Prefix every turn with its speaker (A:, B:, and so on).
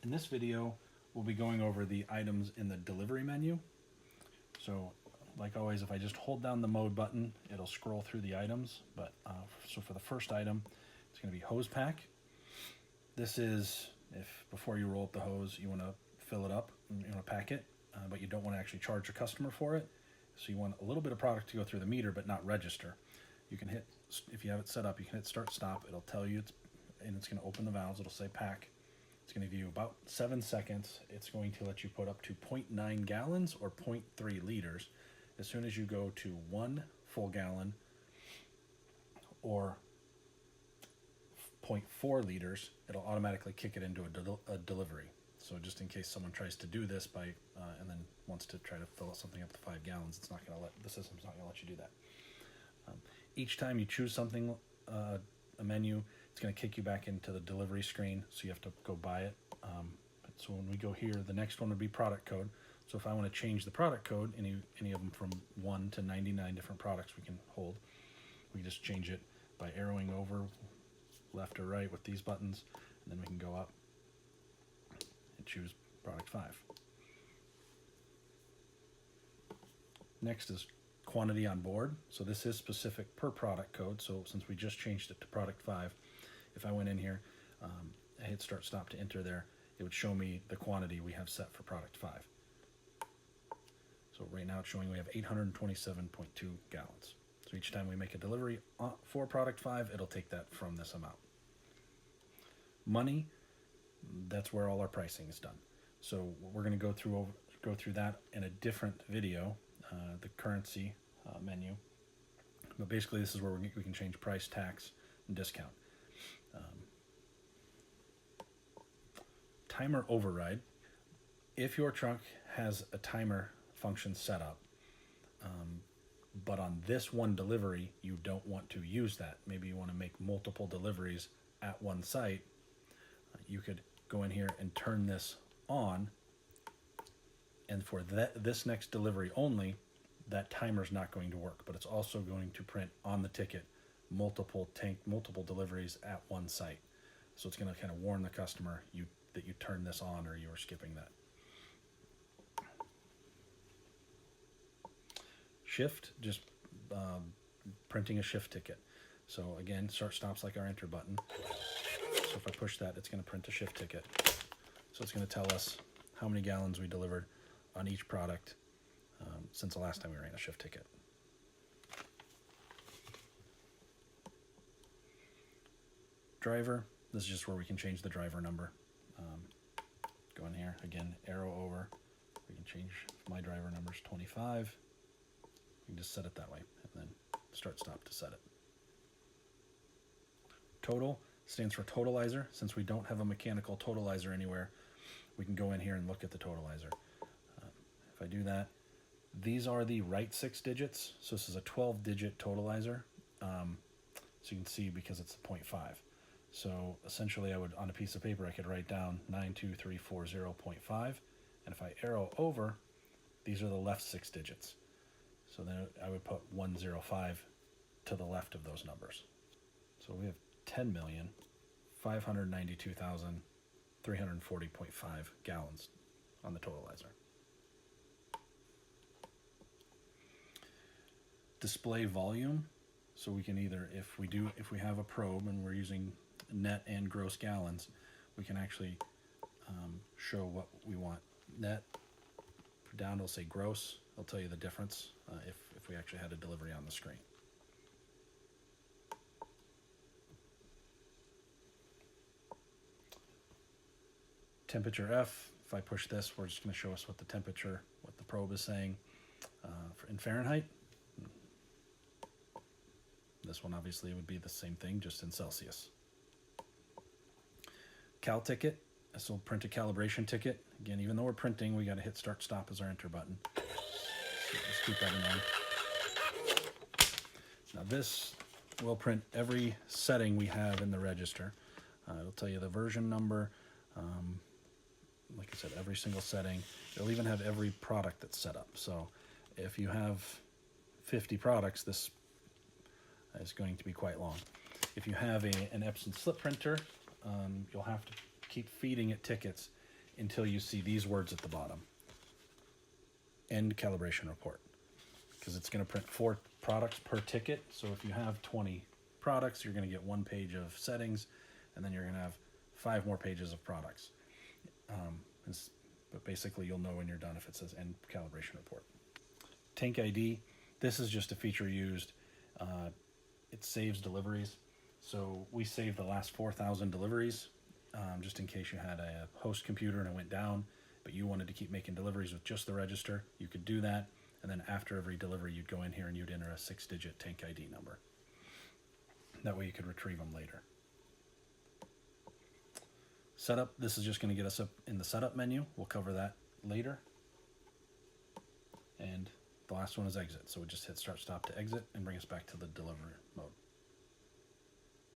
A: In this video, we'll be going over the items in the delivery menu. So, like always, if I just hold down the mode button, it'll scroll through the items. So for the first item, it's going to be hose pack. This is if before you roll up the hose, you want to fill it up, you want to pack it, but you don't want to actually charge a customer for it. So you want a little bit of product to go through the meter, but not register. You can hit, if you have it set up, you can hit start stop. It'll tell you and it's going to open the valves. It'll say pack. It's going to give you about 7 seconds. It's going to let you put up to 0.9 gallons or 0.3 liters. As soon as you go to 1 full gallon or 0.4 liters, it'll automatically kick it into a delivery. So just in case someone tries to do this and then wants to try to fill something up to 5 gallons, the system's not going to let you do that. Each time you choose something, a menu, it's going to kick you back into the delivery screen, so you have to go buy it. So when we go here, the next one would be product code. So if I want to change the product code, any of them from 1 to 99 different products we can hold, we just change it by arrowing over left or right with these buttons, and then we can go up and choose product 5. Next is quantity on board. So this is specific per product code. So since we just changed it to product 5, if I went in here, I hit start stop to enter there, it would show me the quantity we have set for product 5. So right now it's showing we have 827.2 gallons. So each time we make a delivery for product 5, it'll take that from this amount. Money, that's where all our pricing is done. So we're going to go through that in a different video, the currency menu. But basically this is where we can change price, tax, and discount. Timer override. If your truck has a timer function set up, but on this one delivery you don't want to use that, maybe you want to make multiple deliveries at one site, you could go in here and turn this on, and for this next delivery only, that timer's not going to work, but it's also going to print on the ticket multiple deliveries at one site. So it's going to kind of warn the customer that you turned this on or you were skipping that. Shift, just printing a shift ticket. So again, start stops like our enter button. So if I push that, it's going to print a shift ticket. So it's going to tell us how many gallons we delivered on each product since the last time we ran a shift ticket. Driver, this is just where we can change the driver number. Go in here, again, arrow over. We can change, if my driver number is 25. You can just set it that way, and then start stop to set it. Total stands for Totalizer. Since we don't have a mechanical Totalizer anywhere, we can go in here and look at the Totalizer. If I do that, these are the right 6 digits. So this is a 12-digit Totalizer. So you can see because it's 0.5. So essentially, on a piece of paper, I could write down 92340.5, and if I arrow over, these are the left 6 digits. So then I would put 105 to the left of those numbers. So we have 10,592,340.5 gallons on the Totalizer. Display volume. So we can either, if we have a probe and we're using net and gross gallons, we can actually show what we want. Net, down it'll say gross. It'll tell you the difference if we actually had a delivery on the screen. Temperature F, if I push this, we're just going to show us what the temperature, what the probe is saying in Fahrenheit. This one obviously would be the same thing, just in Celsius. Cal ticket, this will print a calibration ticket. Again, even though we're printing, we got to hit start stop as our enter button. So just keep that in mind. Now this will print every setting we have in the register. It'll tell you the version number, like I said, every single setting. It'll even have every product that's set up. So if you have 50 products, this is going to be quite long. If you have an Epson slip printer, you'll have to keep feeding it tickets until you see these words at the bottom. End calibration report. Because it's going to print 4 products per ticket. So if you have 20 products, you're going to get 1 page of settings, and then you're going to have 5 more pages of products. But basically, you'll know when you're done if it says end calibration report. Tank ID, this is just a feature used. It saves deliveries. So we saved the last 4,000 deliveries, just in case you had a host computer and it went down, but you wanted to keep making deliveries with just the register. You could do that. And then after every delivery, you'd go in here and you'd enter a 6-digit tank ID number. That way you could retrieve them later. Setup, this is just going to get us up in the setup menu. We'll cover that later. And the last one is exit. So we just hit start stop to exit and bring us back to the delivery mode.